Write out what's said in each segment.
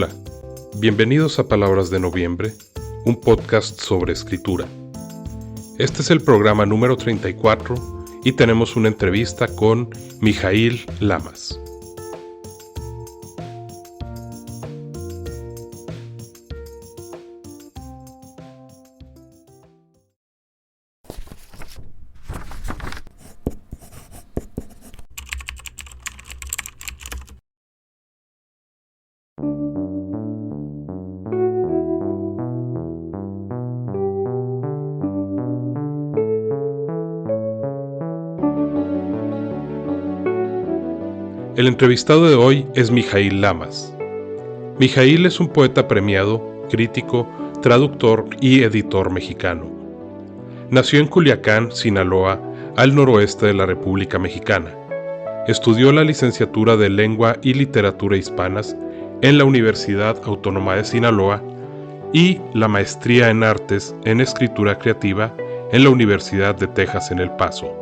Hola, bienvenidos a Palabras de Noviembre, un podcast sobre escritura. Este es el programa número 34 y tenemos una entrevista con Mijaíl Lamas. El entrevistado de hoy es Mijaíl Lamas. Mijaíl es un poeta premiado, crítico, traductor y editor mexicano. Nació en Culiacán, Sinaloa, al noroeste de la República Mexicana. Estudió la licenciatura de Lengua y Literatura Hispanas en la Universidad Autónoma de Sinaloa y la maestría en Artes en Escritura Creativa en la Universidad de Texas en El Paso.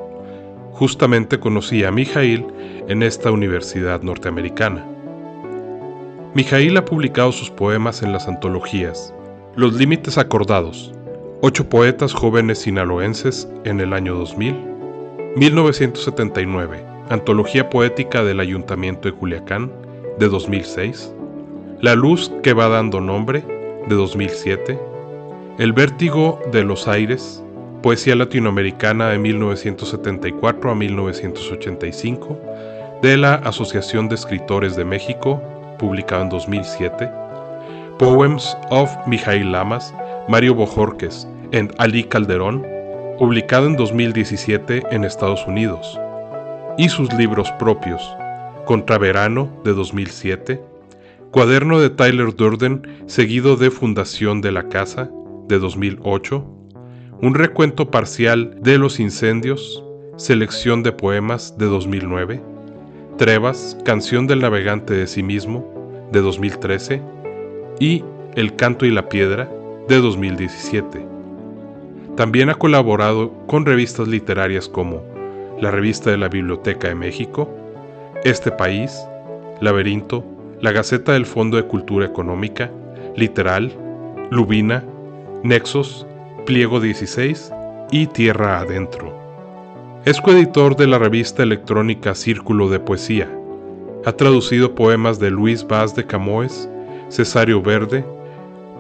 Justamente conocí a Mijaíl en esta universidad norteamericana. Mijaíl ha publicado sus poemas en las antologías Los Límites Acordados, 8 poetas jóvenes sinaloenses en el año 2000, 1979, Antología Poética del Ayuntamiento de Culiacán, de 2006, La Luz que va dando nombre, de 2007, El Vértigo de los Aires, Poesía Latinoamericana de 1974 a 1985, de la Asociación de Escritores de México, publicado en 2007, Poems of Mijaíl Lamas, Mario Bojorquez and Ali Calderón, publicado en 2017 en Estados Unidos, y sus libros propios, Contraverano, de 2007, Cuaderno de Tyler Durden, seguido de Fundación de la Casa, de 2008, Un recuento parcial de los incendios, selección de poemas, de 2009, Trevas, Canción del Navegante de sí mismo, de 2013, y El Canto y la Piedra, de 2017. También ha colaborado con revistas literarias como la Revista de la Biblioteca de México, Este País, Laberinto, la Gaceta del Fondo de Cultura Económica, Literal, Lubina, Nexos, Pliego 16 y Tierra Adentro. Es coeditor de la revista electrónica Círculo de Poesía. Ha traducido poemas de Luis Vaz de Camoes, Cesario Verde,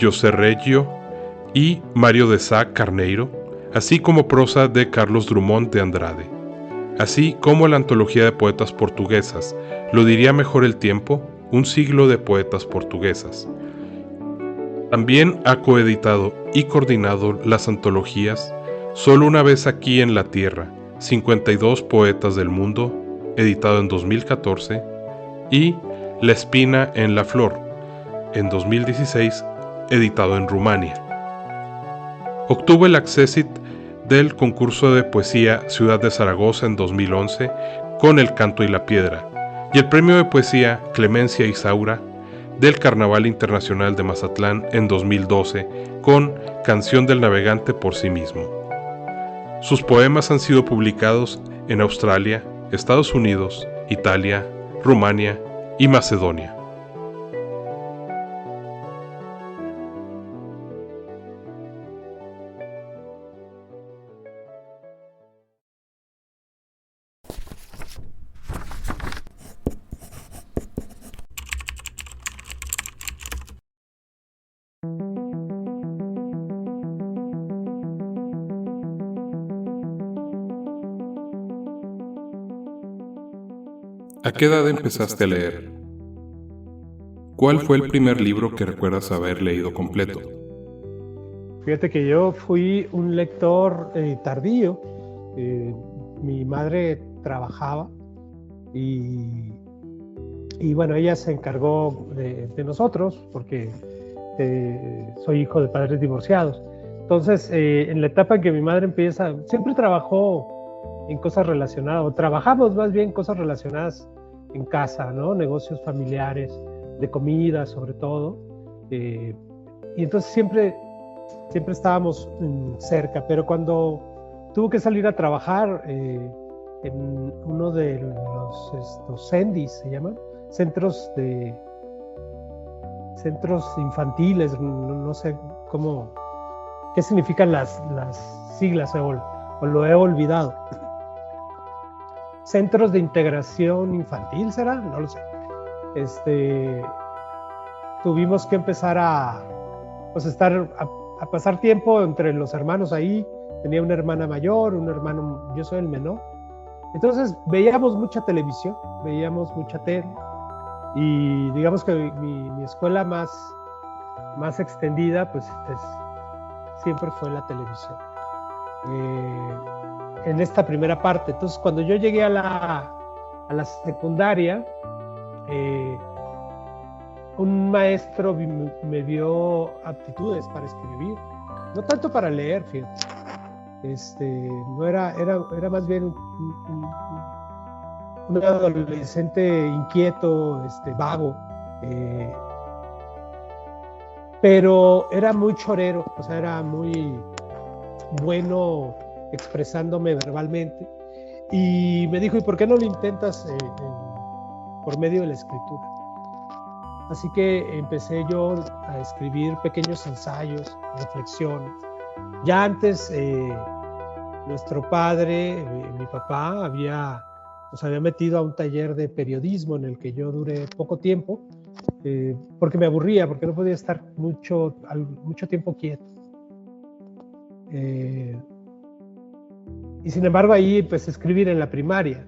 José Reggio y Mario de Sá Carneiro, así como prosa de Carlos Drummond de Andrade, así como la antología de poetas portuguesas, Lo diría mejor el tiempo, un siglo de poetas portuguesas. También ha coeditado y coordinado las antologías Solo una vez aquí en la Tierra, 52 poetas del mundo, editado en 2014, y La espina en la flor, en 2016, editado en Rumania. Obtuvo el accésit del concurso de poesía Ciudad de Zaragoza en 2011 con El Canto y la Piedra, y el premio de poesía Clemencia Isaura del Carnaval Internacional de Mazatlán en 2012 con Canción del Navegante por sí mismo. Sus poemas han sido publicados en Australia, Estados Unidos, Italia, Rumania y Macedonia. ¿A qué edad empezaste a leer? ¿Cuál fue el primer libro que recuerdas haber leído completo? Fíjate que yo fui un lector tardío. Mi madre trabajaba y bueno, ella se encargó de nosotros porque soy hijo de padres divorciados. Entonces, en la etapa en que mi madre empieza, siempre trabajó en cosas relacionadas, o trabajamos más bien cosas relacionadas en casa, ¿no? Negocios familiares, de comida sobre todo. Y entonces siempre estábamos cerca, pero cuando tuvo que salir a trabajar en uno de los CENDIs, se llaman, centros centros infantiles, no sé qué significan las siglas o lo he olvidado. Centros de integración infantil, ¿será? No lo sé. Tuvimos que empezar a pasar tiempo entre los hermanos ahí. Tenía una hermana mayor, un hermano, yo soy el menor. Entonces veíamos mucha televisión, veíamos mucha tele, y digamos que mi escuela más extendida pues siempre fue la televisión. En esta primera parte. Entonces cuando yo llegué a la secundaria, un maestro me dio aptitudes para escribir, no tanto para leer, fíjate. No era más bien un adolescente inquieto, vago, pero era muy chorero, o sea, era muy bueno expresándome verbalmente, y me dijo, ¿y por qué no lo intentas por medio de la escritura? Así que empecé yo a escribir pequeños ensayos, reflexiones. Ya antes, nuestro padre, mi papá, nos había metido a un taller de periodismo en el que yo duré poco tiempo, porque me aburría, porque no podía estar mucho tiempo quieto. Y sin embargo ahí empecé a escribir en la primaria.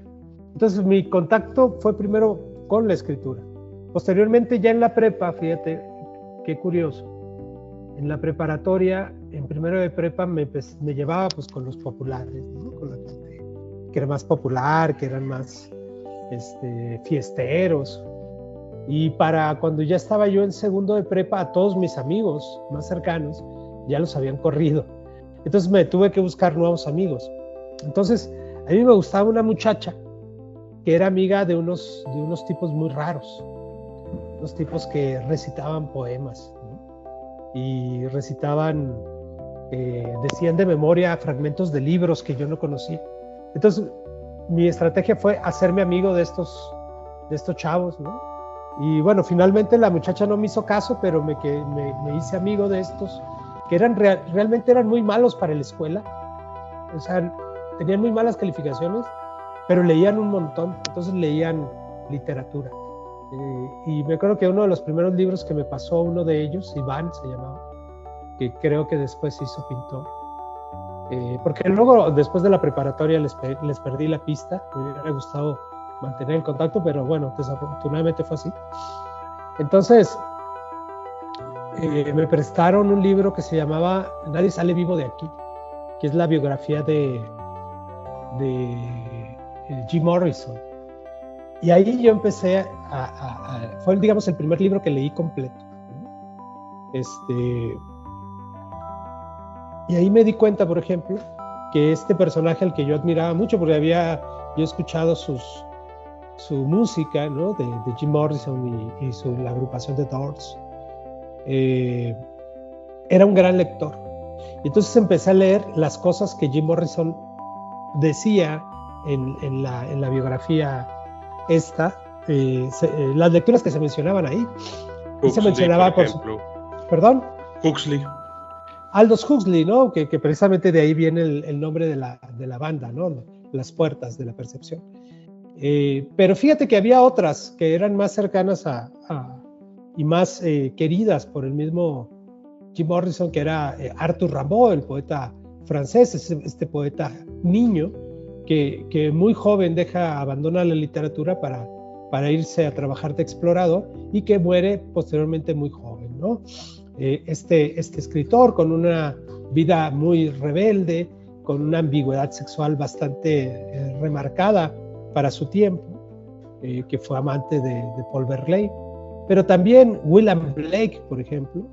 Entonces mi contacto fue primero con la escritura. Posteriormente ya en la prepa, fíjate qué curioso, en la preparatoria, en primero de prepa me llevaba pues con los populares, ¿no? Con la gente que era más popular, que eran más fiesteros. Y para cuando ya estaba yo en segundo de prepa, a todos mis amigos más cercanos ya los habían corrido. Entonces me tuve que buscar nuevos amigos. Entonces a mí me gustaba una muchacha que era amiga de unos tipos muy raros, unos tipos que recitaban poemas, ¿no? Y recitaban, decían de memoria fragmentos de libros que yo no conocía. Entonces mi estrategia fue hacerme amigo de estos chavos, ¿no? Y bueno, finalmente la muchacha no me hizo caso, pero me hice amigo de estos que realmente eran muy malos para la escuela. O sea, tenían muy malas calificaciones, pero leían un montón. Entonces leían literatura. Y me acuerdo que uno de los primeros libros que me pasó uno de ellos, Iván se llamaba, que creo que después se hizo pintor. Porque luego, después de la preparatoria, les perdí la pista. Me hubiera gustado mantener el contacto, pero bueno, desafortunadamente fue así. Entonces, me prestaron un libro que se llamaba Nadie sale vivo de aquí, que es la biografía de Jim Morrison. Y ahí yo empecé fue, digamos, el primer libro que leí completo. Y ahí me di cuenta, por ejemplo, que este personaje al que yo admiraba mucho, porque había yo escuchado su música, ¿no? de Jim Morrison y la agrupación de Doors, era un gran lector. Y entonces empecé a leer las cosas que Jim Morrison decía en la biografía esta, las lecturas que se mencionaban ahí. Huxley, y se mencionaba, por ejemplo. ¿Perdón? Huxley. Aldous Huxley, ¿no? Que precisamente de ahí viene el nombre de la banda, ¿no? Las puertas de la percepción. Pero fíjate que había otras que eran más cercanas y más queridas por el mismo Jim Morrison, que era Arthur Rimbaud, el poeta francés, este poeta niño que muy joven abandona la literatura para irse a trabajar de explorador y que muere posteriormente muy joven, ¿no? Este escritor con una vida muy rebelde, con una ambigüedad sexual bastante remarcada para su tiempo, que fue amante de Paul Verlaine, pero también William Blake, por ejemplo,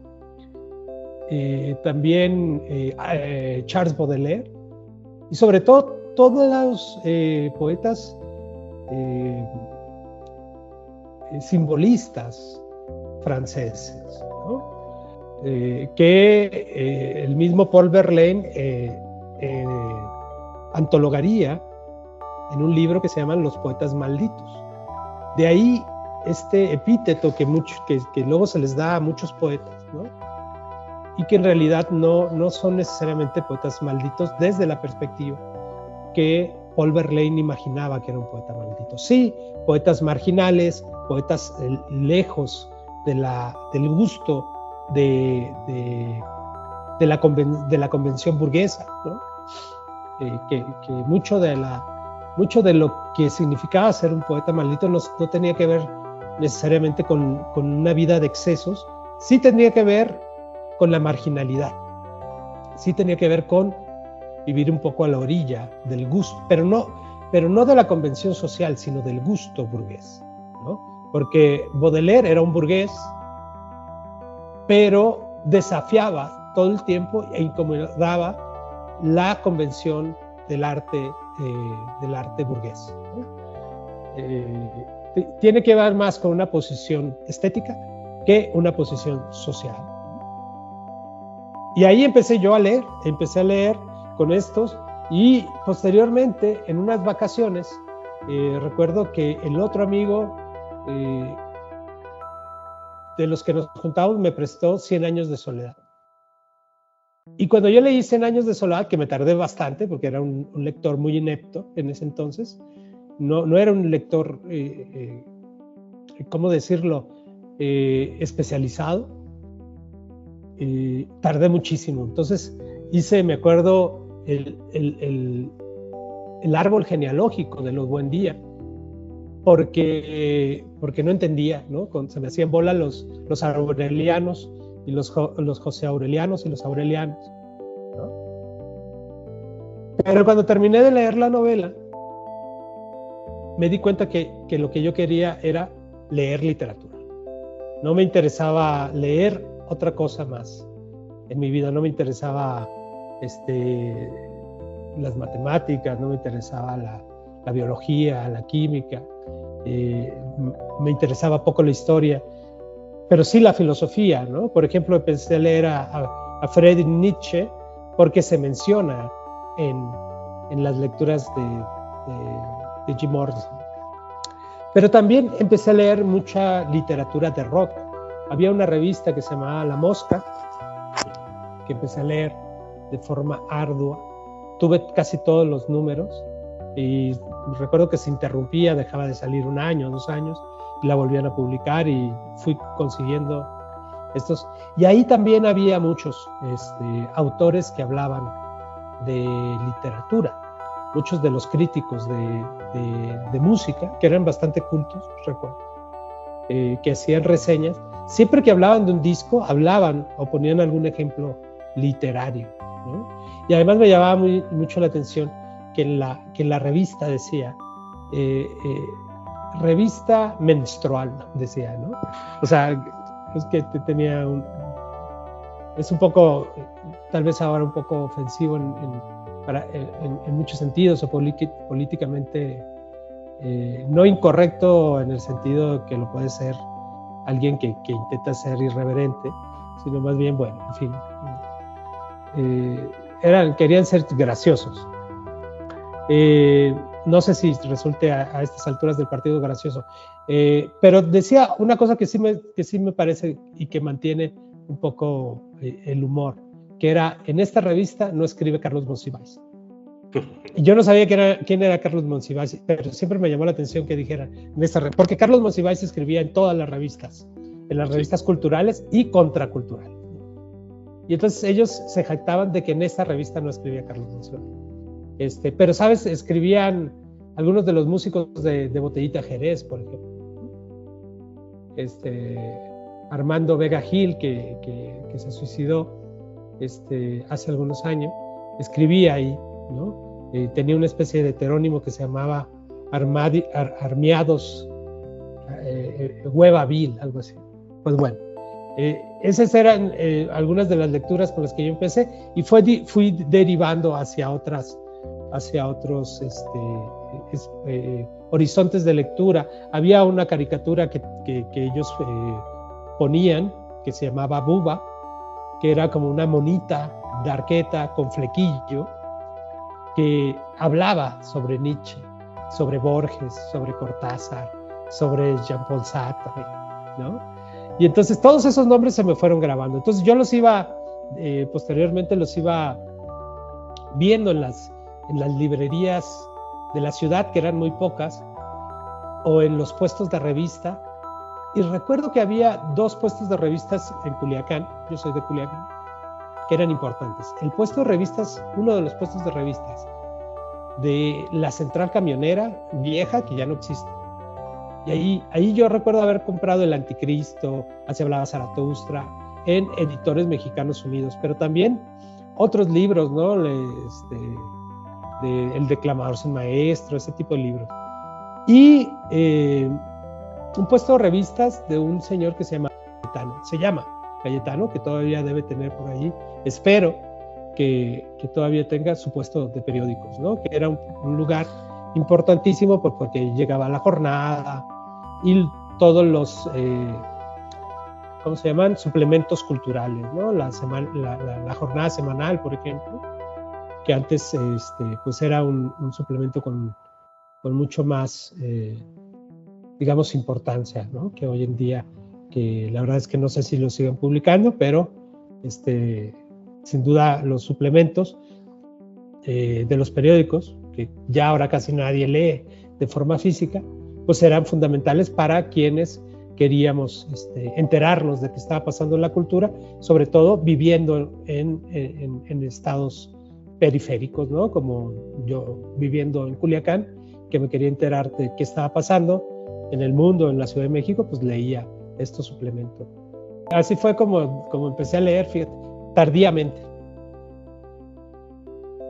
también Charles Baudelaire, y sobre todo todos los poetas simbolistas franceses, ¿no? Que el mismo Paul Verlaine antologaría en un libro que se llama Los poetas malditos. De ahí este epíteto que luego se les da a muchos poetas, ¿no? Y que en realidad no son necesariamente poetas malditos desde la perspectiva que Paul Verlaine imaginaba que era un poeta maldito. Sí, poetas marginales, poetas lejos del gusto de la convención burguesa, ¿no? Que mucho de lo que significaba ser un poeta maldito no tenía que ver necesariamente con una vida de excesos, sí tenía que ver con la marginalidad, sí tenía que ver con vivir un poco a la orilla del gusto, pero no de la convención social, sino del gusto burgués, ¿no? Porque Baudelaire era un burgués, pero desafiaba todo el tiempo e incomodaba la convención del arte burgués, ¿no? Tiene que ver más con una posición estética que una posición social. Y ahí empecé a leer con estos, y posteriormente, en unas vacaciones, recuerdo que el otro amigo de los que nos juntábamos me prestó 100 años de soledad. Y cuando yo leí 100 años de soledad, que me tardé bastante, porque era un lector muy inepto en ese entonces, no era un lector, ¿cómo decirlo?, especializado, tardé muchísimo. Entonces me acuerdo, el árbol genealógico de los Buendía, porque no entendía, ¿no? Se me hacían bola los aurelianos y los José Aurelianos y los Aurelianos, ¿no? Pero cuando terminé de leer la novela, me di cuenta que lo que yo quería era leer literatura. No me interesaba leer otra cosa más en mi vida, no me interesaba las matemáticas, no me interesaba la biología, la química, me interesaba poco la historia, pero sí la filosofía, ¿no? Por ejemplo, empecé a leer a Friedrich Nietzsche porque se menciona en las lecturas de Jim Morrison. Pero también empecé a leer mucha literatura de rock. Había una revista que se llamaba La Mosca, que empecé a leer de forma ardua. Tuve casi todos los números y recuerdo que se interrumpía, dejaba de salir 1 año, 2 años, y la volvían a publicar, y fui consiguiendo estos. Y ahí también había muchos autores que hablaban de literatura. Muchos de los críticos de música, que eran bastante cultos, recuerdo, que hacían reseñas, siempre que hablaban de un disco, hablaban o ponían algún ejemplo literario, ¿no? Y además me llamaba mucho la atención que en la revista decía, revista menstrual, decía, ¿no? O sea, es que tenía es un poco, tal vez ahora un poco ofensivo en muchos sentidos, o políticamente no incorrecto en el sentido que lo puede ser alguien que intenta ser irreverente, sino más bien, bueno, en fin, querían ser graciosos. No sé si resulte a estas alturas del partido gracioso, pero decía una cosa que sí me parece y que mantiene un poco el humor, que era: en esta revista no escribe Carlos Monsiváis. Y yo no sabía quién era Carlos Monsiváis, pero siempre me llamó la atención que dijera porque Carlos Monsiváis escribía en todas las revistas, en las revistas culturales y contraculturales. Y entonces ellos se jactaban de que en esta revista no escribía Carlos Monsiváis. Pero, ¿sabes? Escribían algunos de los músicos de Botellita Jerez, por ejemplo. Armando Vega Gil, que se suicidó hace algunos años, escribía ahí, ¿no? Tenía una especie de heterónimo que se llamaba Armiados Hueva Vil, algo así. Pues bueno, esas eran algunas de las lecturas con las que yo empecé, y fui derivando hacia otros horizontes de lectura. Había una caricatura que ellos ponían, que se llamaba Buba, que era como una monita de arqueta con flequillo, que hablaba sobre Nietzsche, sobre Borges, sobre Cortázar, sobre Jean-Paul Sartre, ¿no? Y entonces todos esos nombres se me fueron grabando. Entonces yo los iba, posteriormente los iba viendo en las librerías de la ciudad, que eran muy pocas, o en los puestos de revista. Y recuerdo que había 2 puestos de revistas en Culiacán, yo soy de Culiacán, que eran importantes. El puesto de revistas, uno de los puestos de revistas de la central camionera vieja, que ya no existe. Y ahí yo recuerdo haber comprado El Anticristo, Así hablaba Zaratustra, en Editores Mexicanos Unidos, pero también otros libros, ¿no? El Declamador sin Maestro, ese tipo de libros. Y un puesto de revistas de un señor que se llama Cayetano, que todavía debe tener por ahí, espero que todavía tenga su puesto de periódicos, ¿no? Que era un lugar importantísimo porque llegaba La Jornada y todos los, ¿cómo se llaman? Suplementos culturales, ¿no? La Jornada semanal, por ejemplo, que antes pues era un suplemento con mucho más, digamos, importancia, ¿no? Que hoy en día, que la verdad es que no sé si lo siguen publicando, pero sin duda los suplementos de los periódicos, que ya ahora casi nadie lee de forma física, pues eran fundamentales para quienes queríamos enterarnos de qué estaba pasando en la cultura, sobre todo viviendo en estados periféricos, ¿no? Como yo viviendo en Culiacán, que me quería enterar de qué estaba pasando en el mundo, en la Ciudad de México, pues leía estos suplementos. Así fue como empecé a leer, fíjate, tardíamente.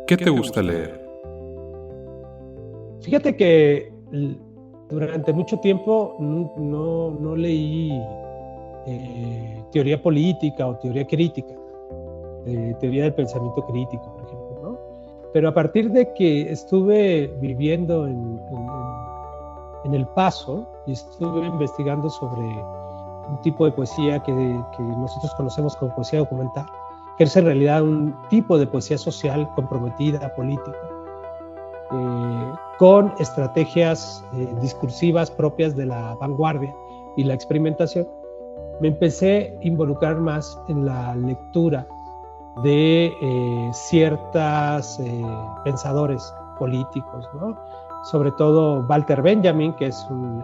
¿Qué te gusta leer? Fíjate que durante mucho tiempo no leí teoría política o teoría crítica, teoría del pensamiento crítico, por ejemplo, ¿no? Pero a partir de que estuve viviendo en El Paso y estuve investigando sobre un tipo de poesía que nosotros conocemos como poesía documental, que es en realidad un tipo de poesía social comprometida, política, con estrategias discursivas propias de la vanguardia y la experimentación, me empecé a involucrar más en la lectura de ciertos pensadores políticos, ¿no? Sobre todo Walter Benjamin, que es un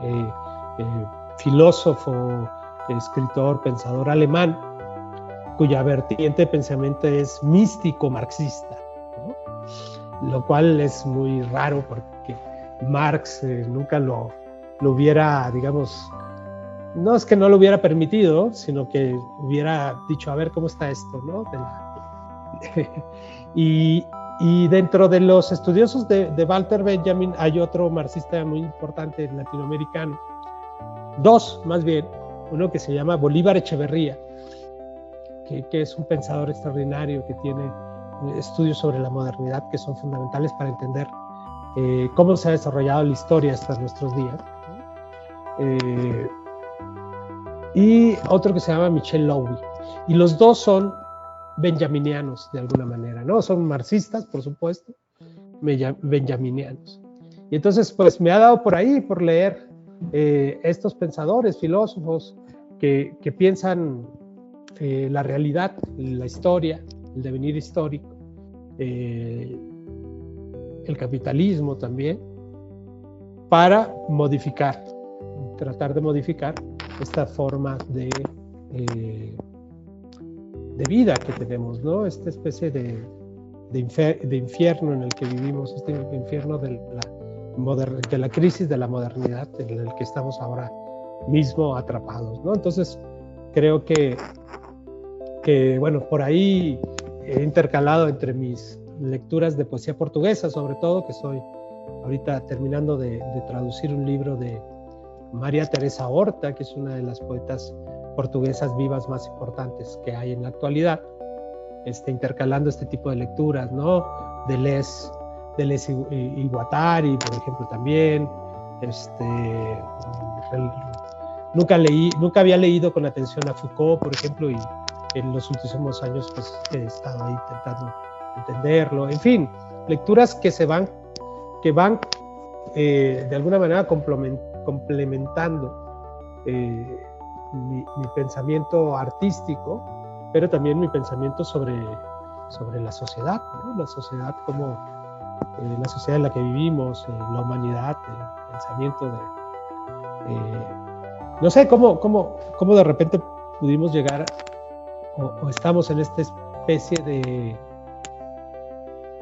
filósofo, escritor, pensador alemán, cuya vertiente de pensamiento es místico marxista, ¿no? Lo cual es muy raro porque Marx nunca lo hubiera, digamos, no es que no lo hubiera permitido, sino que hubiera dicho, a ver cómo está esto, ¿no? Y dentro de los estudiosos de Walter Benjamin hay otro marxista muy importante latinoamericano, 2 más bien, uno que se llama Bolívar Echeverría, que es un pensador extraordinario que tiene estudios sobre la modernidad que son fundamentales para entender cómo se ha desarrollado la historia hasta nuestros días. Y otro que se llama Michel Lowy. Y los 2 son benjaminianos de alguna manera, ¿no? Son marxistas, por supuesto, benjaminianos. Y entonces, pues me ha dado por ahí, por leer estos pensadores, filósofos que piensan la realidad, la historia, el devenir histórico, el capitalismo también, para tratar de modificar esta forma de vida que tenemos, ¿no? Esta especie de infierno en el que vivimos, este infierno de la crisis de la modernidad en el que estamos ahora mismo atrapados, ¿no? Entonces, creo que bueno, por ahí he intercalado entre mis lecturas de poesía portuguesa, sobre todo, que estoy ahorita terminando de traducir un libro de María Teresa Horta, que es una de las poetas portuguesas vivas más importantes que hay en la actualidad, intercalando este tipo de lecturas, ¿no? Deleuze y Guattari, por ejemplo, también. Nunca había leído con atención a Foucault, por ejemplo, y en los últimos años pues he estado ahí intentando entenderlo. En fin, lecturas que van de alguna manera complementando mi pensamiento artístico, pero también mi pensamiento sobre la sociedad, ¿no? La sociedad como la sociedad en la que vivimos, la humanidad, el pensamiento no sé cómo de repente pudimos llegar o estamos en esta especie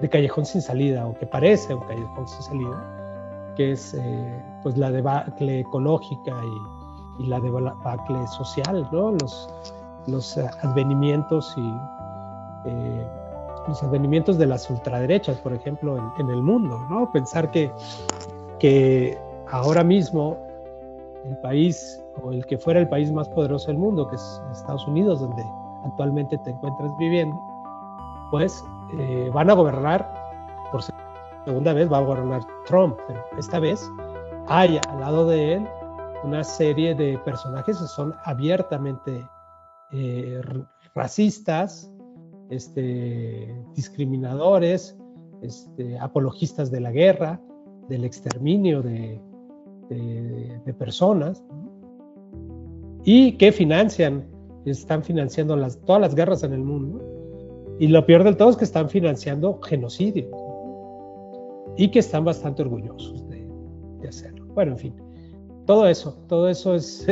de callejón sin salida, o que parece un callejón sin salida, que es pues la debacle ecológica y la debacle social, ¿no? Los advenimientos los advenimientos de las ultraderechas, por ejemplo, en el mundo, ¿no? Pensar que ahora mismo el país, o el que fuera el país más poderoso del mundo, que es Estados Unidos, donde actualmente te encuentras viviendo, pues van a gobernar, por segunda vez va a gobernar Trump, pero esta vez hay al lado de él una serie de personajes que son abiertamente racistas, discriminadores, apologistas de la guerra, del exterminio de personas, ¿no? Y que están financiando todas las guerras en el mundo, y lo peor del todo es que están financiando genocidio, ¿no? Y que están bastante orgullosos de hacerlo. Bueno, en fin, todo eso es,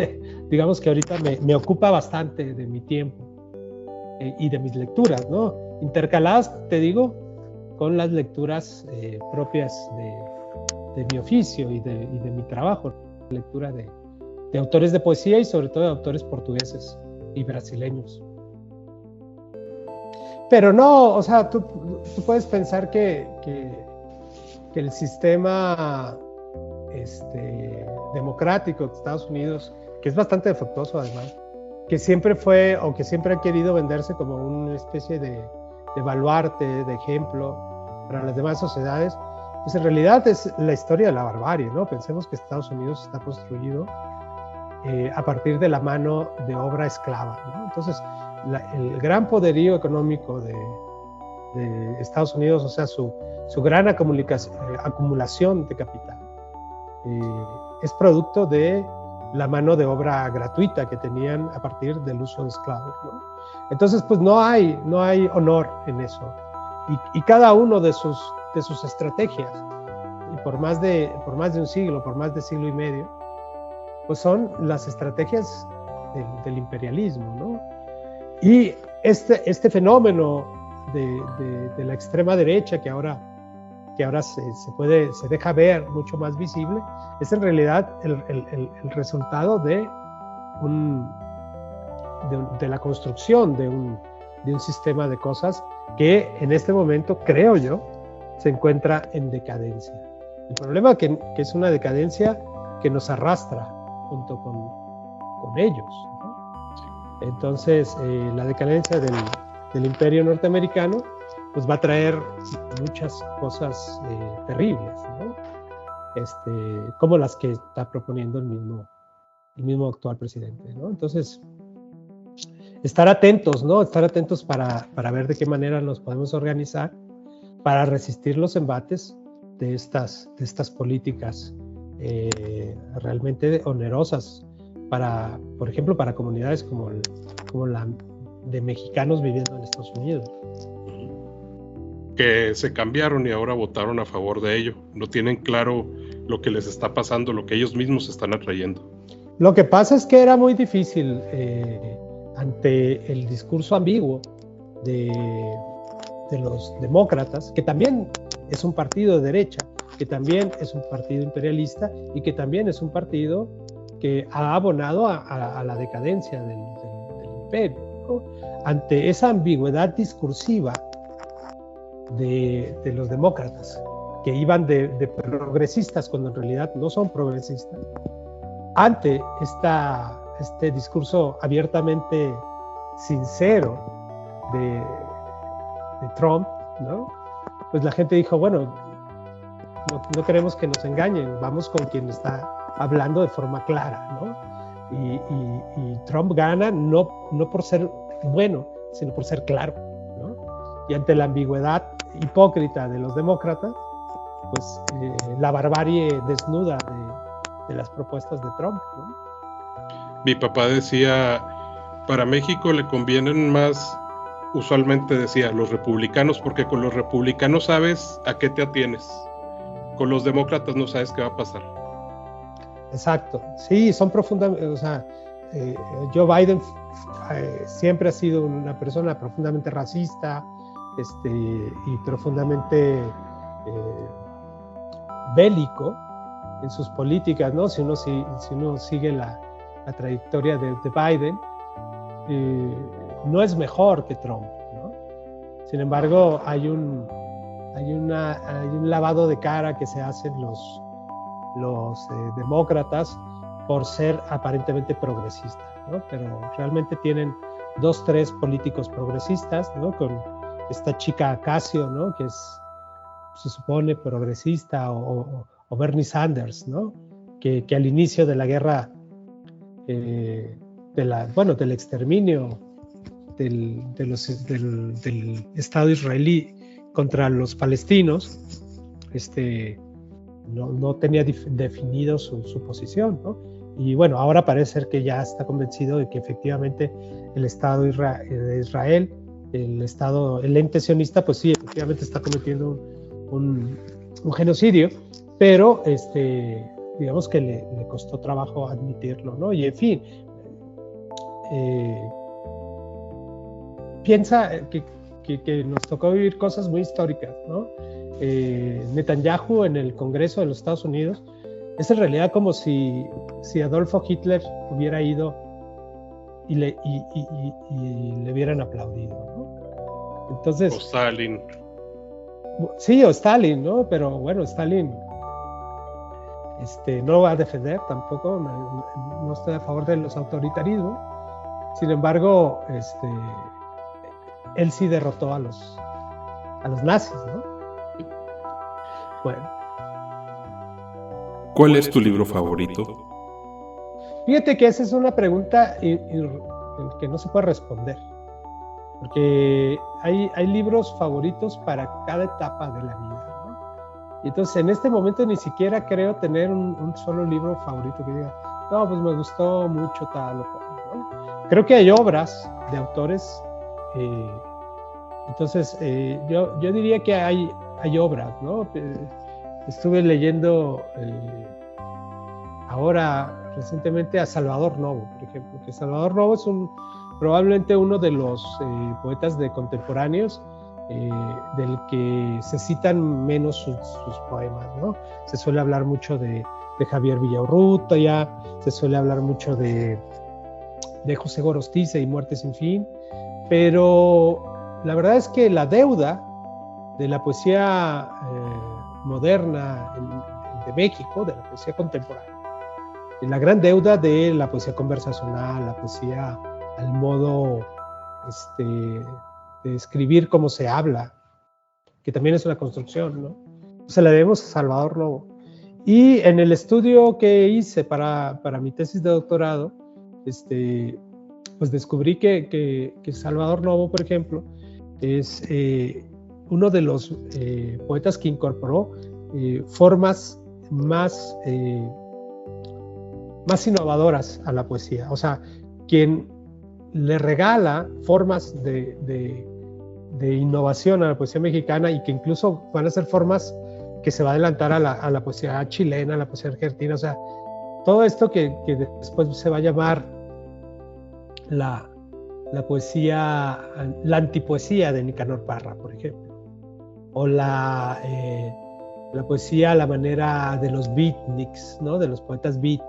digamos que ahorita me ocupa bastante de mi tiempo y de mis lecturas, ¿no? Intercaladas, te digo, con las lecturas propias de mi oficio y de mi trabajo, lectura de autores de poesía y sobre todo de autores portugueses y brasileños. Pero no, o sea, tú puedes pensar que el sistema democrático de Estados Unidos, que es bastante defectuoso además, que siempre fue o que siempre ha querido venderse como una especie de baluarte, de ejemplo para las demás sociedades, pues en realidad es la historia de la barbarie, ¿no? Pensemos que Estados Unidos está construido a partir de la mano de obra esclava, ¿no? Entonces, el gran poderío económico de Estados Unidos, o sea, su gran acumulación de capital, es producto de la mano de obra gratuita que tenían a partir del uso de esclavos, ¿no? Entonces, pues no hay honor en eso. Y cada uno de sus estrategias, y por más de un siglo, por más de siglo y medio, pues son las estrategias del imperialismo, ¿no? Y este fenómeno de la extrema derecha que ahora se deja ver mucho más visible, es en realidad el resultado de la construcción de un sistema de cosas que en este momento, creo yo, se encuentra en decadencia. El problema que es una decadencia que nos arrastra junto con ellos, ¿no? Entonces, la decadencia del imperio norteamericano pues va a traer muchas cosas terribles, ¿no? Como las que está proponiendo el mismo actual presidente, ¿no? Entonces, estar atentos, ¿no? Estar atentos para ver de qué manera nos podemos organizar para resistir los embates de estas políticas realmente onerosas por ejemplo, para comunidades como la de mexicanos viviendo en Estados Unidos. Que se cambiaron y ahora votaron a favor de ello. No tienen claro lo que les está pasando, lo que ellos mismos están atrayendo. Lo que pasa es que era muy difícil ante el discurso ambiguo de los demócratas, que también es un partido de derecha, que también es un partido imperialista y que también es un partido que ha abonado a la decadencia del imperio, ¿no? Ante esa ambigüedad discursiva de los demócratas, que iban de progresistas cuando en realidad no son progresistas, ante este discurso abiertamente sincero de Trump, ¿no? Pues la gente dijo, bueno, no queremos que nos engañen, vamos con quien está hablando de forma clara, ¿no? Y Trump gana no por ser bueno, sino por ser claro, ¿no? Y ante la ambigüedad hipócrita de los demócratas, pues la barbarie desnuda las propuestas de Trump, ¿no? Mi papá decía, para México le convienen más, usualmente decía, los republicanos, porque con los republicanos sabes a qué te atienes. Con los demócratas no sabes qué va a pasar. Exacto. Sí, son profundamente, o sea, Joe Biden siempre ha sido una persona profundamente racista, y profundamente bélico en sus políticas, ¿no? Si uno sigue la trayectoria de Biden, no es mejor que Trump, ¿no? Sin embargo, hay un lavado de cara que se hacen los demócratas por ser aparentemente progresistas, ¿no? Pero realmente tienen 2, 3 políticos progresistas, ¿no? Con esta chica Ocasio, ¿no? Que se supone progresista, o Bernie Sanders, ¿no? Que al inicio de la guerra, del exterminio del Estado israelí contra los palestinos, no tenía definido su posición, ¿no? Y bueno, ahora parece ser que ya está convencido de que efectivamente el Estado de Israel, el ente sionista, pues sí, efectivamente está cometiendo un genocidio, pero digamos que le costó trabajo admitirlo, ¿no? Y en fin, piensa que nos tocó vivir cosas muy históricas, ¿no? Netanyahu en el Congreso de los Estados Unidos es en realidad como si Adolfo Hitler hubiera ido y le hubieran aplaudido, ¿no? Entonces, o Stalin. Sí, o Stalin, ¿no? Pero bueno, Stalin no lo va a defender tampoco, no estoy a favor de los autoritarismos. Sin embargo, él sí derrotó a los nazis, ¿no? Bueno. ¿Cuál es tu libro favorito? Fíjate que esa es una pregunta que no se puede responder, porque hay libros favoritos para cada etapa de la vida, ¿no? Y entonces en este momento ni siquiera creo tener un solo libro favorito que diga, no, pues me gustó mucho tal o cual, ¿no? Creo que hay obras de autores, entonces yo diría que hay obras, ¿no? Estuve leyendo ahora recientemente a Salvador Novo, por ejemplo, que Salvador Novo es probablemente uno de los poetas de contemporáneos del que se citan menos sus poemas, ¿no? Se suele hablar mucho de Javier Villaurrutia, se suele hablar mucho de José Gorostiza y Muerte sin fin, pero la verdad es que la deuda de la poesía moderna de México, de la poesía contemporánea, la gran deuda de la poesía conversacional, la poesía al modo de escribir como se habla, que también es una construcción, ¿no? Se la debemos a Salvador Novo. Y en el estudio que hice para mi tesis de doctorado, pues descubrí que Salvador Novo, por ejemplo, es uno de los poetas que incorporó formas más innovadoras a la poesía. O sea, quien le regala formas de innovación a la poesía mexicana, y que incluso van a ser formas que se va a adelantar a la poesía chilena, a la poesía argentina. O sea, todo esto que después se va a llamar la poesía, la antipoesía de Nicanor Parra, por ejemplo, o la poesía a la manera de los beatniks, ¿no? De los poetas beat,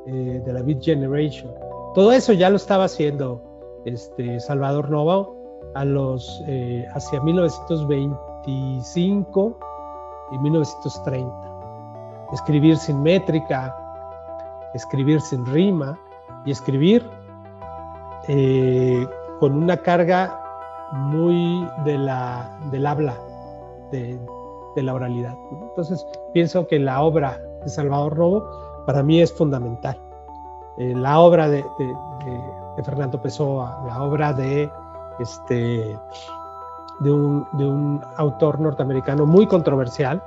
de la Beat Generation. Todo eso ya lo estaba haciendo Salvador Novo hacia 1925 y 1930. Escribir sin métrica, escribir sin rima y escribir con una carga muy del habla, de la oralidad, ¿no? Entonces pienso que la obra de Salvador Novo para mí es fundamental. La obra de Fernando Pessoa, la obra de un autor norteamericano muy controversial,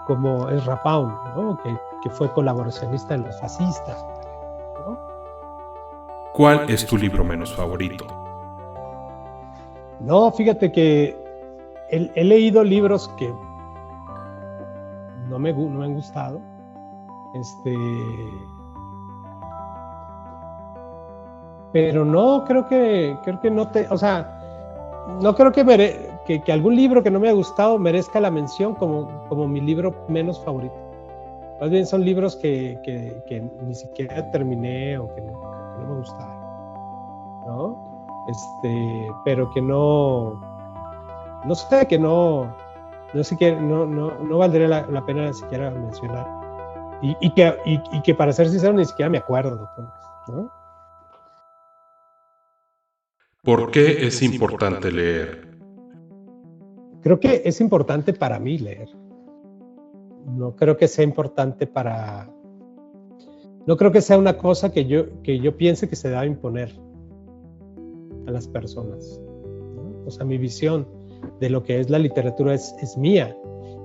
como Ezra Pound, ¿no? que fue colaboracionista de los fascistas, ¿no? ¿Cuál es tu libro menos favorito? No, fíjate que he leído libros que no me han gustado. Pero no, creo que no o sea, no creo que algún libro que no me haya gustado merezca la mención como mi libro menos favorito. Más bien son libros que ni siquiera terminé o que no me gustaron, ¿no? Pero que no sé, que no valdría la pena siquiera mencionar. Y que para ser sincero ni siquiera me acuerdo, pues, ¿no? ¿Por qué es importante leer? Creo que es importante para mí leer. No creo que sea importante no creo que sea una cosa que yo piense que se debe imponer a las personas, ¿no? O sea, mi visión de lo que es la literatura es mía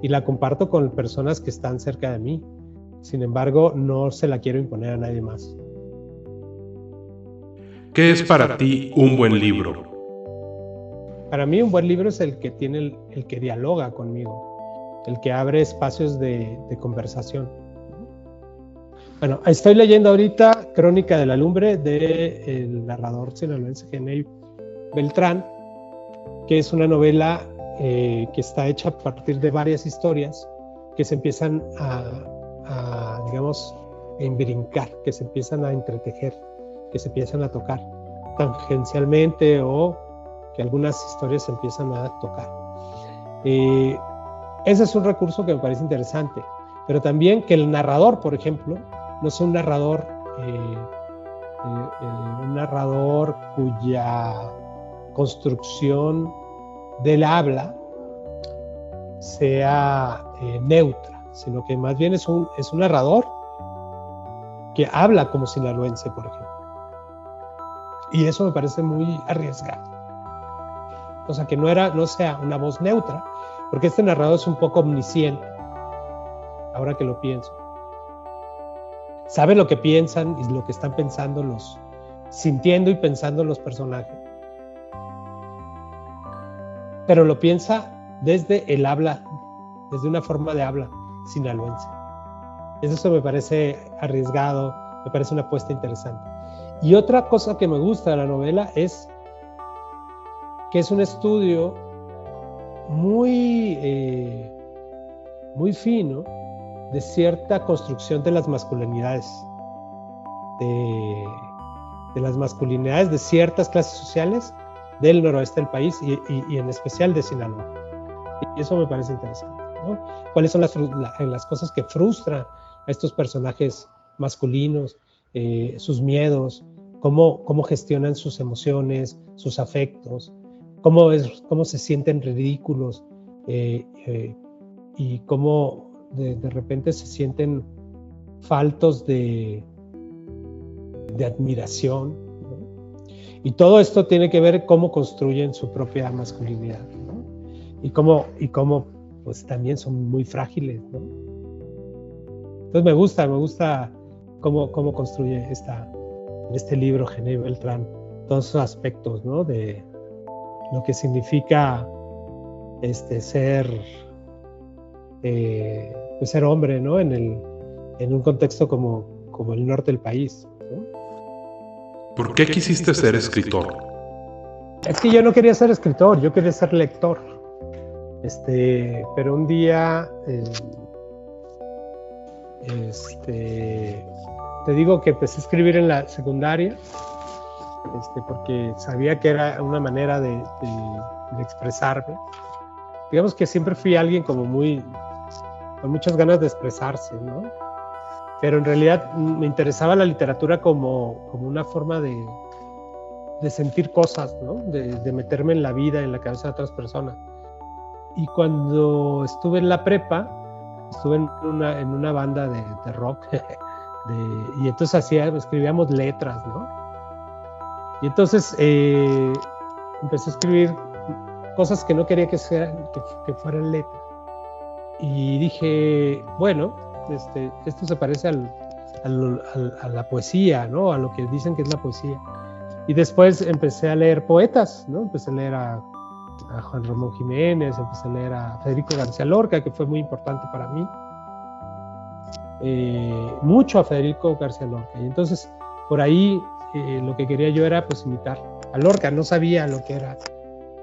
y la comparto con personas que están cerca de mí. Sin embargo, no se la quiero imponer a nadie más. ¿Qué es para ti un buen libro? Para mí un buen libro es el que tiene el que dialoga conmigo, el que abre espacios de conversación. Bueno, estoy leyendo ahorita Crónica de la Lumbre del narrador sinaloense Genei Beltrán, que es una novela que está hecha a partir de varias historias que se empiezan a digamos, embrincar, que se empiezan a entretejer, que se empiezan a tocar tangencialmente o que algunas historias se empiezan a tocar. Ese es un recurso que me parece interesante, pero también que el narrador, por ejemplo, no sea un narrador cuya construcción del habla sea neutra, sino que más bien es un narrador que habla como sinaloense, por ejemplo. Y eso me parece muy arriesgado. O sea, que no sea una voz neutra, porque este narrador es un poco omnisciente, ahora que lo pienso. Sabe lo que piensan y lo que están pensando sintiendo y pensando los personajes. Pero lo piensa desde el habla, desde una forma de habla sinaloense. Eso me parece arriesgado, me parece una apuesta interesante. Y otra cosa que me gusta de la novela es que es un estudio muy fino de cierta construcción de las masculinidades, de las masculinidades de ciertas clases sociales del noroeste del país y en especial de Sinaloa. Y eso me parece interesante, ¿no? ¿Cuáles son las cosas que frustran a estos personajes masculinos, sus miedos, cómo gestionan sus emociones, sus afectos, cómo se sienten ridículos y cómo de repente se sienten faltos de admiración, ¿no? Y todo esto tiene que ver cómo construyen su propia masculinidad, ¿no? Y cómo pues también son muy frágiles, ¿no? Entonces me gusta cómo construye en este libro Genei Beltrán todos esos aspectos, ¿no? De lo que significa ser hombre, ¿no? En un contexto como el norte del país, ¿no? ¿Por qué quisiste ser escritor? Es que yo no quería ser escritor, yo quería ser lector. Pero un día, te digo que empecé a escribir en la secundaria, porque sabía que era una manera de expresarme. Digamos que siempre fui alguien como con muchas ganas de expresarse, ¿no? Pero en realidad me interesaba la literatura como una forma de sentir cosas, ¿no? De meterme en la vida, en la cabeza de otras personas. Y cuando estuve en la prepa, estuve en una banda de rock, y entonces escribíamos letras, ¿no? Y entonces empecé a escribir cosas que no quería que fueran letras. y dije, bueno, esto se parece a la poesía, ¿no? A lo que dicen que es la poesía. Y después empecé a leer poetas, ¿no? Empecé a leer a Juan Ramón Jiménez, empecé a leer a Federico García Lorca, que fue muy importante para mí. Mucho a Federico García Lorca. Y entonces, por ahí, lo que quería yo era, pues, imitar a Lorca. No sabía lo que eran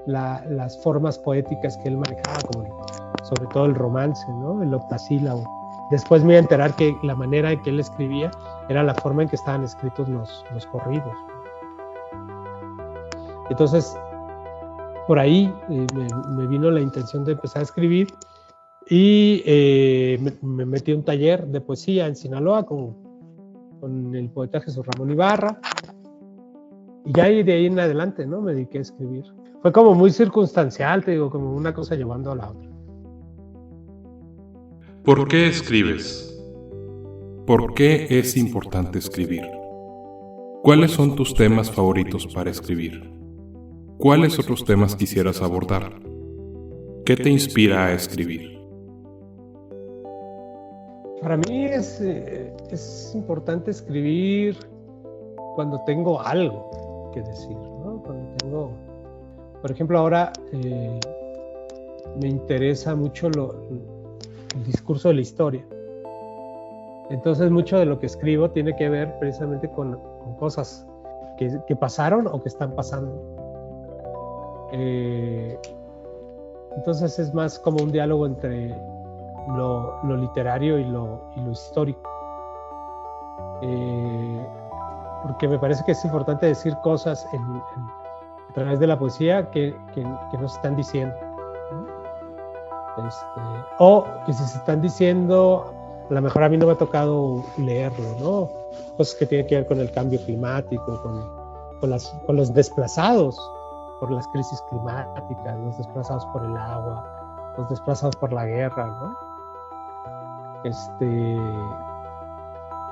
las formas poéticas que él manejaba, como sobre todo el romance, ¿no? El octasílabo. Después me iba a enterar que la manera en que él escribía era la forma en que estaban escritos los corridos. Entonces, por ahí me vino la intención de empezar a escribir y me metí a un taller de poesía en Sinaloa con el poeta Jesús Ramón Ibarra. Y ya de ahí en adelante, ¿no? Me dediqué a escribir. Fue como muy circunstancial, te digo, como una cosa llevando a la otra. ¿Por qué escribes? ¿Por qué es importante escribir? ¿Cuáles son tus temas favoritos para escribir? ¿Cuáles otros temas quisieras abordar? ¿Qué te inspira a escribir? Para mí es importante escribir cuando tengo algo que decir, ¿no? Cuando tengo, por ejemplo, ahora me interesa mucho el discurso de la historia. Entonces, mucho de lo que escribo tiene que ver precisamente con cosas que pasaron o que están pasando. Entonces es más como un diálogo entre lo literario y lo histórico. Porque me parece que es importante decir cosas a través de la poesía que no se están diciendo, ¿no? O que si se están diciendo, a lo mejor a mí no me ha tocado leerlo, ¿no? Cosas que tienen que ver con el cambio climático, con los desplazados por las crisis climáticas, los desplazados por el agua, los desplazados por la guerra, ¿no?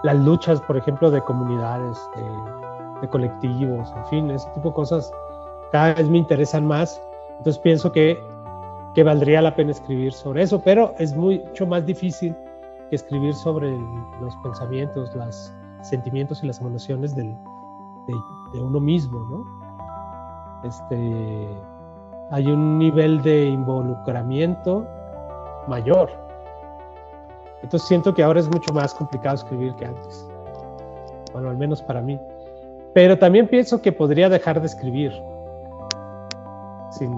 Las luchas, por ejemplo, de comunidades, de colectivos, en fin, ese tipo de cosas cada vez me interesan más. Entonces pienso que valdría la pena escribir sobre eso, pero es mucho más difícil que escribir sobre los pensamientos, los sentimientos y las emociones de uno mismo, ¿no? Hay un nivel de involucramiento mayor. Entonces siento que ahora es mucho más complicado escribir que antes. Bueno, al menos para mí. Pero también pienso que podría dejar de escribir sin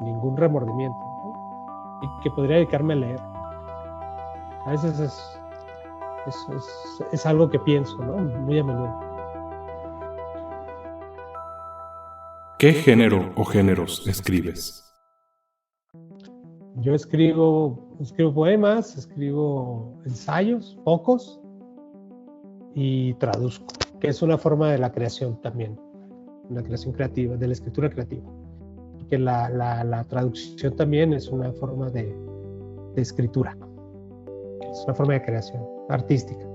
ningún remordimiento, ¿no? Y que podría dedicarme a leer. A veces es algo que pienso, ¿no? Muy a menudo. ¿Qué género o géneros escribes? Yo escribo poemas, escribo ensayos, pocos, y traduzco, que es una forma de la creación también, una creación creativa, de la escritura creativa. Porque la traducción también es una forma de escritura, es una forma de creación artística.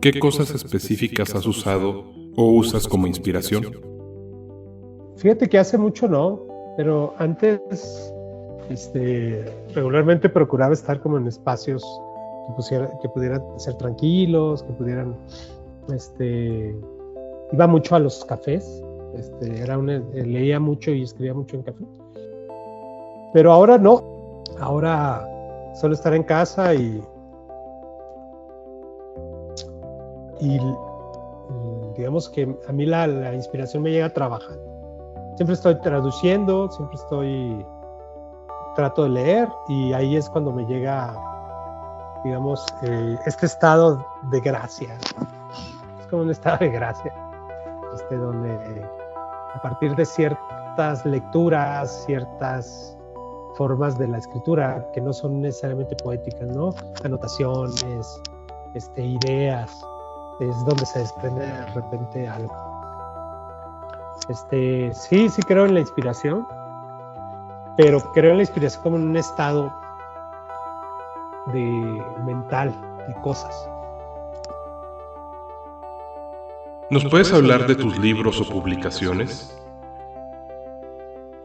¿Qué cosas específicas has usado o usas como inspiración? Fíjate que hace mucho no, pero antes regularmente procuraba estar como en espacios que pudieran ser tranquilos, que pudieran, iba mucho a los cafés, leía mucho y escribía mucho en café. Pero ahora no, ahora suelo estar en casa y digamos que a mí la inspiración me llega a trabajar. Siempre estoy traduciendo, trato de leer y ahí es cuando me llega, digamos, este estado de gracia. Es como un estado de gracia, donde a partir de ciertas lecturas, ciertas formas de la escritura que no son necesariamente poéticas, ¿no? Anotaciones, ideas, es donde se desprende de repente algo. Sí creo en la inspiración, pero creo en la inspiración como en un estado mental de cosas. ¿Nos puedes hablar de tus libros o publicaciones?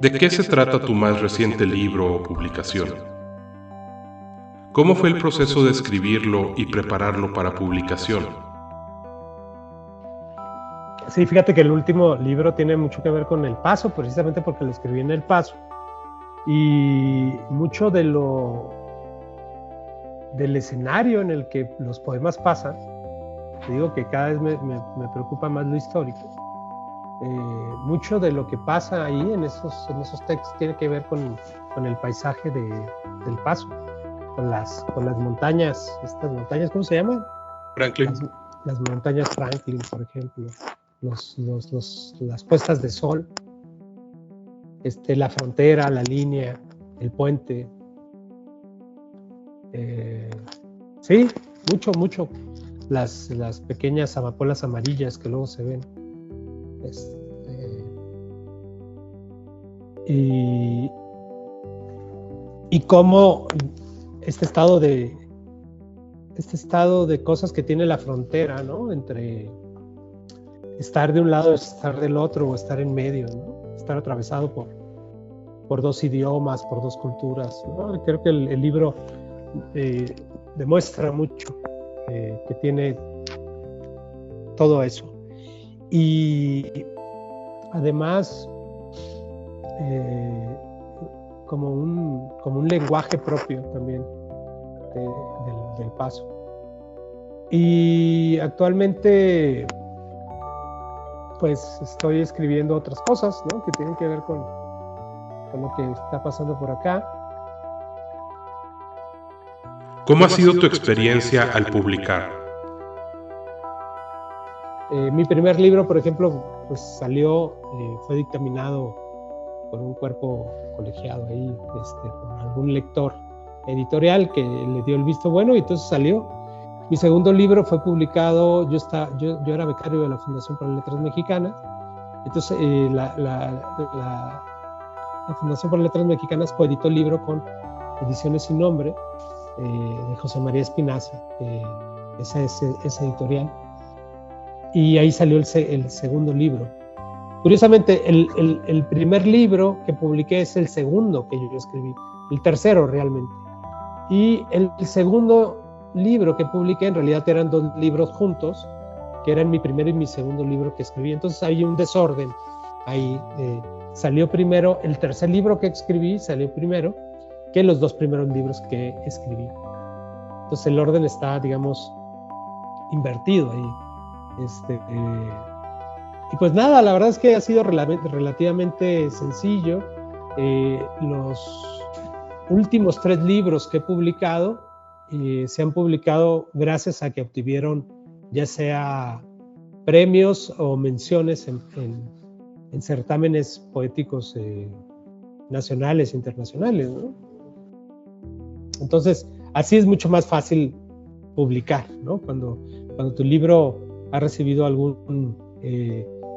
¿De qué se trata tu más reciente libro o publicación? ¿Cómo fue el proceso de escribirlo y prepararlo para publicación? Sí, fíjate que el último libro tiene mucho que ver con El Paso, precisamente porque lo escribí en El Paso. Y mucho del escenario en el que los poemas pasan, te digo que cada vez me preocupa más lo histórico. Mucho de lo que pasa ahí en esos textos tiene que ver con el paisaje del Paso, con las montañas, estas montañas, ¿cómo se llaman? Franklin. Las montañas Franklin, por ejemplo, las puestas de sol, la frontera, la línea, el puente. Sí, mucho. Las pequeñas amapolas amarillas que luego se ven. Y cómo este estado de cosas que tiene la frontera, ¿no? Entre estar de un lado, estar del otro, o estar en medio, ¿no? Estar atravesado por dos idiomas, por dos culturas, ¿no? Creo que el libro demuestra mucho que tiene todo eso. Y además como un lenguaje propio también del Paso. Y actualmente pues estoy escribiendo otras cosas, ¿no? Que tienen que ver con lo que está pasando por acá. ¿Cómo ha sido tu experiencia al publicar? Mi primer libro, por ejemplo, pues salió, fue dictaminado por un cuerpo colegiado ahí, por algún lector editorial que le dio el visto bueno y entonces salió. Mi segundo libro fue publicado, yo era becario de la Fundación para Letras Mexicanas, entonces la Fundación para Letras Mexicanas coeditó el libro con Ediciones Sin Nombre, de José María Espinaza, esa editorial, y ahí salió el segundo libro. Curiosamente, el primer libro que publiqué es el segundo que yo escribí, el tercero realmente, y el segundo libro que publiqué en realidad eran dos libros juntos, que eran mi primero y mi segundo libro que escribí. Entonces hay un desorden ahí. Salió primero, el tercer libro que escribí salió primero que los dos primeros libros que escribí. Entonces el orden está, digamos, invertido ahí. Y pues nada, la verdad es que ha sido relativamente sencillo. Los últimos 3 libros que he publicado se han publicado gracias a que obtuvieron ya sea premios o menciones en certámenes poéticos nacionales e internacionales, ¿no? Entonces, así es mucho más fácil publicar, ¿no? Cuando tu libro ha recibido algún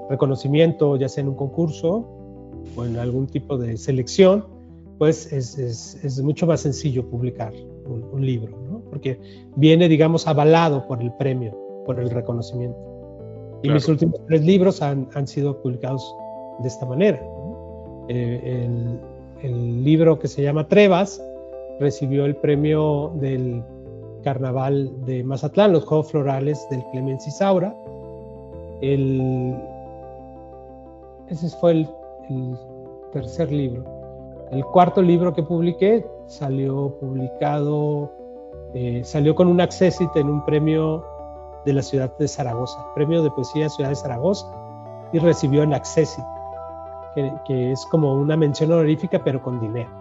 reconocimiento, ya sea en un concurso o en algún tipo de selección, pues es mucho más sencillo publicar un libro, ¿no? Porque viene, digamos, avalado por el premio, por el reconocimiento. Y claro, mis últimos 3 libros han sido publicados de esta manera, ¿no? El libro que se llama Trevas recibió el premio del Carnaval de Mazatlán, los Juegos Florales del Clemens Isaura. Ese fue el tercer libro. El cuarto libro que publiqué salió con un accésit en un premio de la ciudad de Zaragoza, premio de poesía Ciudad de Zaragoza, y recibió el accésit, que es como una mención honorífica pero con dinero.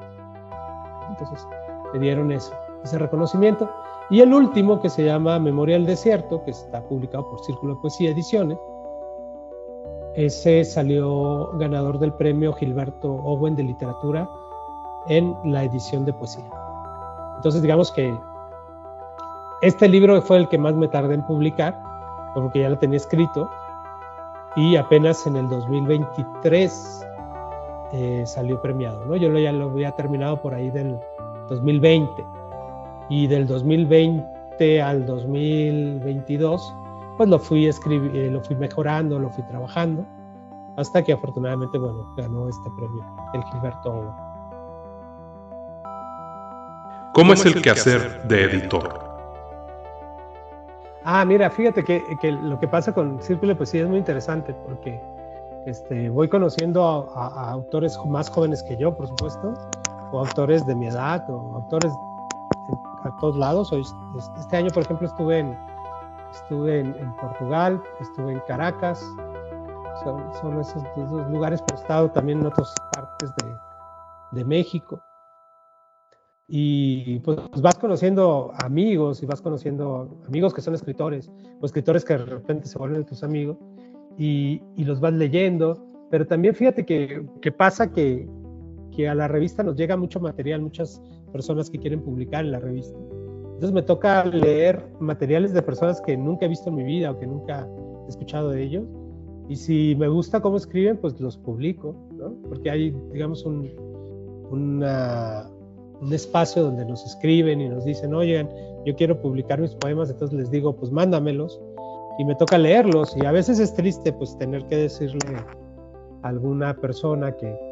Entonces le dieron ese reconocimiento. Y el último, que se llama Memoria del Desierto, que está publicado por Círculo de Poesía Ediciones, ese salió ganador del premio Gilberto Owen de literatura en la edición de poesía. Entonces digamos que este libro fue el que más me tardé en publicar, porque ya lo tenía escrito, y apenas en el 2023 salió premiado, ¿no? Yo ya lo había terminado por ahí del 2020, y del 2020 al 2022 pues lo fui mejorando, lo fui trabajando, hasta que afortunadamente, bueno, ganó este premio, el Gilberto Owen. ¿Cómo es el quehacer de editor? Mira, fíjate que lo que pasa con Círculo de Poesía es muy interesante porque voy conociendo a autores más jóvenes que yo, por supuesto, o autores de mi edad, o autores a todos lados. Este año, por ejemplo, estuve en Portugal, estuve en Caracas, son esos lugares, pero he estado también en otras partes de México. Y pues vas conociendo amigos, y vas conociendo amigos que son escritores, o escritores que de repente se vuelven tus amigos, y los vas leyendo. Pero también fíjate que pasa que a la revista nos llega mucho material, muchas personas que quieren publicar en la revista. Entonces me toca leer materiales de personas que nunca he visto en mi vida o que nunca he escuchado de ellos. Y si me gusta cómo escriben, pues los publico, ¿no? Porque hay, digamos, un espacio donde nos escriben y nos dicen, oigan, yo quiero publicar mis poemas, entonces les digo, pues mándamelos, y me toca leerlos. Y a veces es triste pues tener que decirle a alguna persona que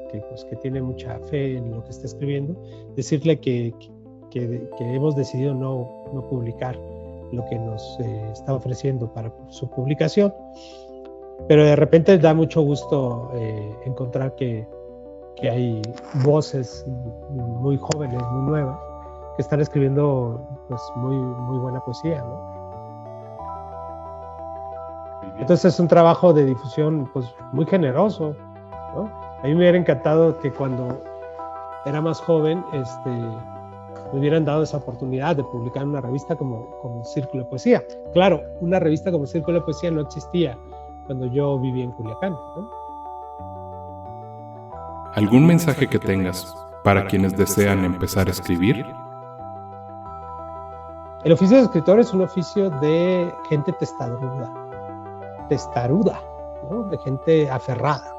tiene mucha fe en lo que está escribiendo, decirle que hemos decidido no publicar lo que nos está ofreciendo para su publicación. Pero de repente da mucho gusto encontrar que hay voces muy jóvenes, muy nuevas, que están escribiendo pues muy buena poesía, ¿no? Entonces es un trabajo de difusión pues muy generoso, ¿no? A mí me hubiera encantado que cuando era más joven me hubieran dado esa oportunidad de publicar en una revista como Círculo de Poesía. Claro, una revista como Círculo de Poesía no existía cuando yo vivía en Culiacán, ¿no? ¿Algún mensaje que tengas para quienes desean empezar a escribir? El oficio de escritor es un oficio de gente testaruda, ¿no? De gente aferrada.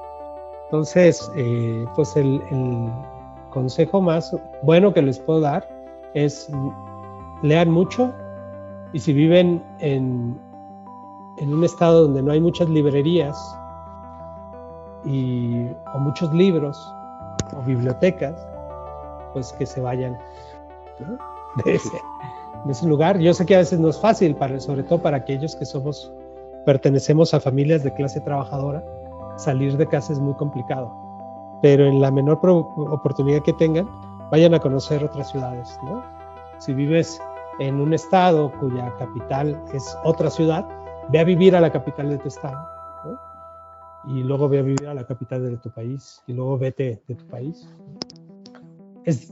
Entonces, pues el consejo más bueno que les puedo dar es lean mucho, y si viven en un estado donde no hay muchas librerías o muchos libros o bibliotecas, pues que se vayan, ¿no? de ese lugar. Yo sé que a veces no es fácil, sobre todo para aquellos que pertenecemos a familias de clase trabajadora. Salir de casa es muy complicado, pero en la menor oportunidad que tengan, vayan a conocer otras ciudades, ¿no? Si vives en un estado cuya capital es otra ciudad, ve a vivir a la capital de tu estado, ¿no? Y luego ve a vivir a la capital de tu país, y luego vete de tu país.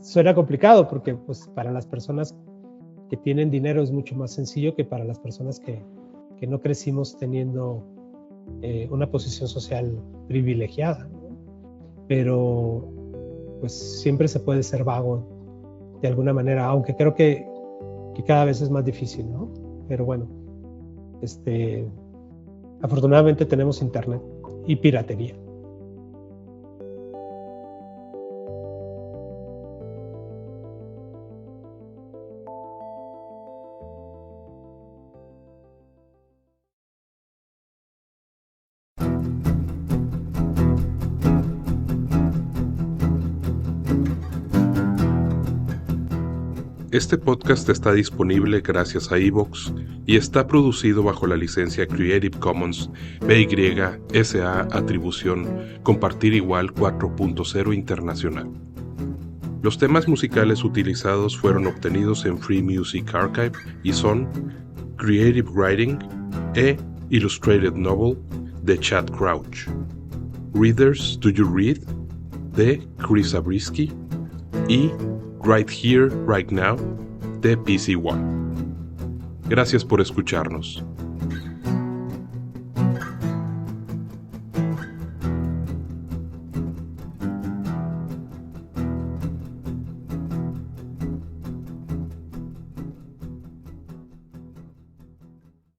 Suena complicado porque pues, para las personas que tienen dinero es mucho más sencillo que para las personas que no crecimos teniendo una posición social privilegiada, ¿no? Pero pues siempre se puede ser vago de alguna manera, aunque creo que cada vez es más difícil, ¿no? Pero bueno, afortunadamente tenemos internet y piratería. Este podcast está disponible gracias a iVoox y está producido bajo la licencia Creative Commons BY-SA Atribución Compartir Igual 4.0 Internacional. Los temas musicales utilizados fueron obtenidos en Free Music Archive y son Creative Writing e Illustrated Novel de Chad Crouch, Readers Do You Read de Chris Zabriskie y Right Here, Right Now, de PC One. Gracias por escucharnos.